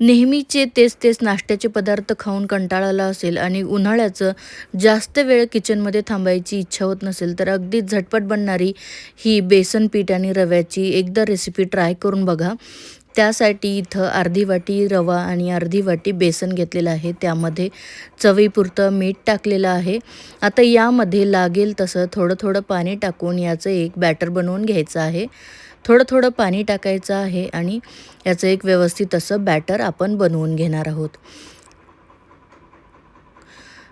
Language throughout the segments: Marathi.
नेहमीचे तेच नाश्त्याचे पदार्थ खाऊन कंटाळा आला असेल आणि उन्हाळ्याचं जास्त वेळ किचनमध्ये थांबायची इच्छा होत नसेल, तर अगदी झटपट बनणारी ही बेसन पीठ आणि रव्याची एकदा रेसिपी ट्राय करून बघा. त्यासाठी इथं अर्धी वाटी रवा आणि अर्धी वाटी बेसन घेतलेलं आहे. त्यामध्ये चवीपुरतं मीठ टाकलेलं आहे. आता यामध्ये लागेल तसं थोडं पाणी टाकून याचं एक बॅटर बनवून घ्यायचं आहे. थोडं पाणी टाकायचं आहे आणि याचं एक व्यवस्थित असं बॅटर आपण बनवून घेणार आहोत.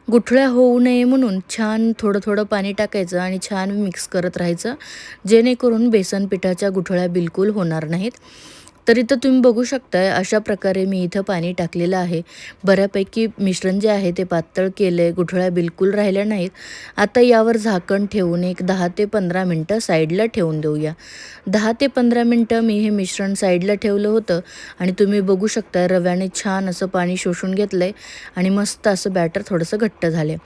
गुठळ्या होऊ नये म्हणून छान थोडं पाणी टाकायचं आणि छान मिक्स करत राहायचं, जेणेकरून बेसन पिठाच्या गुठळ्या बिलकुल होणार नाहीत. तर इथं तुम्ही बघू शकताय अशा प्रकारे मी इथं पाणी टाकलेलं आहे. बऱ्यापैकी मिश्रण जे आहे ते पातळ केलं आहे, गुठळ्या बिलकुल राहिल्या नाहीत. आता यावर झाकण ठेवून एक 10 ते 15 मिनटं साईडला ठेवून देऊया. 10 ते 15 मिनटं मी हे मिश्रण साईडला ठेवलं होतं आणि तुम्ही बघू शकता रव्याने छान असं पाणी शोषून घेतलं आहे आणि मस्त असं बॅटर थोडंसं घट्ट झालं आहे.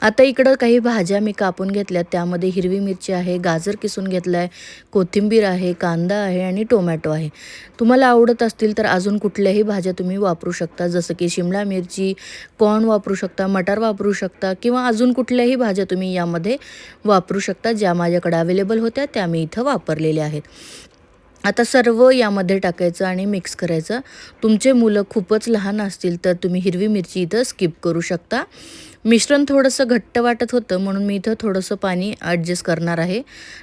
आता इकडं काही भाज्या मी कापून घेतल्या. त्यामध्ये हिरवी मिरची आहे, गाजर किसून घेतलं आहे, कोथिंबीर आहे, कांदा आहे आणि टोमॅटो आहे. तुम्हाला आवडत असतील तर अजून कुठल्याही भाज्या तुम्ही वापरू शकता, जसं की शिमला मिरची, कॉर्न वापरू शकता, मटार वापरू शकता किंवा अजून कुठल्याही भाज्या तुम्ही यामध्ये वापरू शकता. ज्या माझ्याकडे अवेलेबल होत्या त्या मी इथं वापरलेल्या आहेत. आता सर्व यामध्ये टाकायचं आणि मिक्स करायचं. तुमचे मुलं खूपच लहान असतील तर तुम्ही हिरवी मिरची इथं स्किप करू शकता. मिश्रण थोडंसं घट्ट वाटत होतं म्हणून मी इथं थोडंसं पाणी ॲडजस्ट करणार आहे.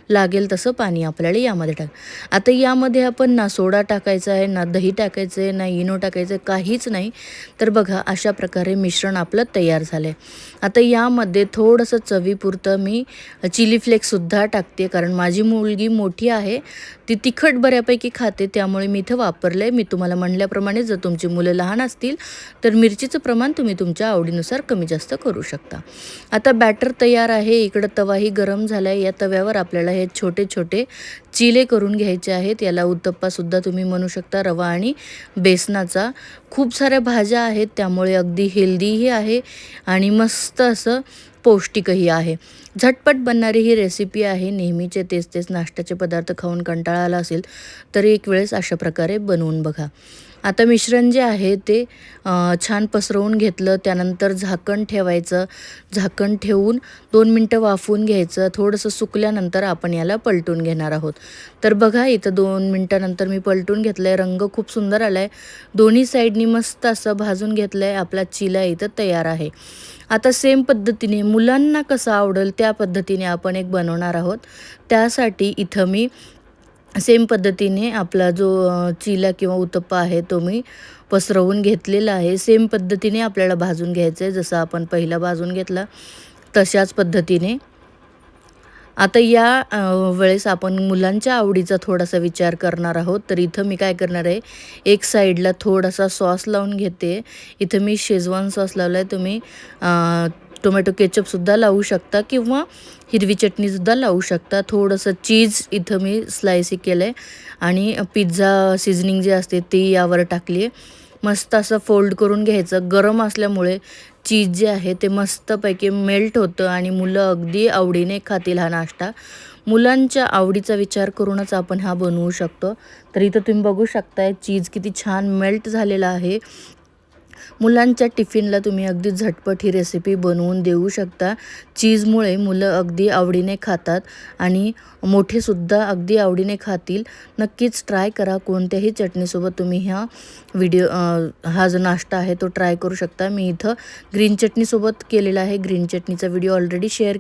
लागेल तसं पाणी आपल्याला यामध्ये आता यामध्ये आपण ना सोडा टाकायचा आहे, ना दही टाकायचं आहे, ना इनो टाकायचं आहे, काहीच नाही. तर बघा अशा प्रकारे मिश्रण आपलं तयार झालं आहे. आता यामध्ये थोडंसं चवीपुरतं मी चिली फ्लेक्ससुद्धा टाकते, कारण माझी मुलगी मोठी आहे, ती तिखट बऱ्यापैकी खाते, त्यामुळे मी इथं वापरलं आहे. मी तुम्हाला म्हणल्याप्रमाणे जर तुमची मुलं लहान असतील तर मिरचीचं प्रमाण तुम्ही तुमच्या आवडीनुसार कमी जास्त करू शकता. आता बॅटर तयार आहे. इकडं तवाही गरम झाला आहे. या तव्यावर आपल्याला हे छोटे चिले करून घ्यायचे आहेत. याला उत्तप्पासुद्धा तुम्ही म्हणू शकता. रवा आणि बेसनाचा खूप साऱ्या भाज्या आहेत, त्यामुळे अगदी हेल्दीही आहे आणि मस्त असं पौष्टिकही आहे. झटपट बनणारी ही रेसिपी आहे. नेहमीचे तेच नाश्त्याचे पदार्थ खाऊन कंटाळा आला असेल तर एक वेळेस अशा प्रकारे बनवून बघा. आता मिश्रण जे आहे ते छान पसरवून घेतलं. त्यानंतर झाकण ठेवायचं. झाकण ठेवून 2 मिनटं वाफवून घ्यायचं. थोडंसं सुकल्यानंतर आपण याला पलटून घेणार आहोत. तर बघा इथं 2 मिनटानंतर मी पलटून घेतलं आहे. रंग खूप सुंदर आला आहे. दोन्ही साईडनी मस्त असं भाजून घेतलं आहे. आपला चिला इथं तयार आहे. आता सेम पद्धतीने मुलांना कसं आवडेल त्या पद्धतीने आपण एक बनवणार आहोत. त्यासाठी इथं मी सेम पद्धतीने आपला जो चिला किंवा उत्तप्पा आहे तो मी पसरवून घेतलेला आहे. सेम पद्धतीने आपल्याला भाजून घ्यायचं आहे. जसं आपण पहिला भाजून घेतला तशाच पद्धतीने. आता या वेळेस आपण मुलांच्या आवडीचा थोडासा विचार करणार आहोत. तर इथं मी काय करणार आहे, एक साईडला थोडासा सॉस लावून घेते. इथं मी शेजवान सॉस लावला आहे. तुम्ही टोमॅटो केचपसुद्धा लावू शकता किंवा हिरवी चटणीसुद्धा लावू शकता. थोडंसं चीज इथं मी स्लाइस केलं आहे आणि पिझ्झा सीझनिंग जे असते ती यावर टाकली आहे. मस्त असं फोल्ड करून घ्यायचं. गरम असल्यामुळे चीज जे आहे ते मस्तपैकी मेल्ट होतं आणि मुलं अगदी आवडीने खातील हा नाश्ता. मुलांच्या आवडीचा विचार करूनच आपण हा बनवू शकतो. तर इथं तुम्ही बघू शकताय चीज किती छान मेल्ट झालेला आहे. मुलांच्या टिफिनला तुम्ही अगदी झटपट ही रेसिपी बनवून देऊ शकता. चीजमुळे मुलं अगदी आवडीने खातात आणि मोठेसुद्धा अगदी आवडीने खातील. नक्कीच ट्राय करा. कोणत्याही चटणीसोबत तुम्ही हा जो नाश्ता आहे तो ट्राय करू शकता. मी इथं ग्रीन चटणीसोबत केलेला आहे. ग्रीन चटणीचा व्हिडिओ ऑलरेडी शेअर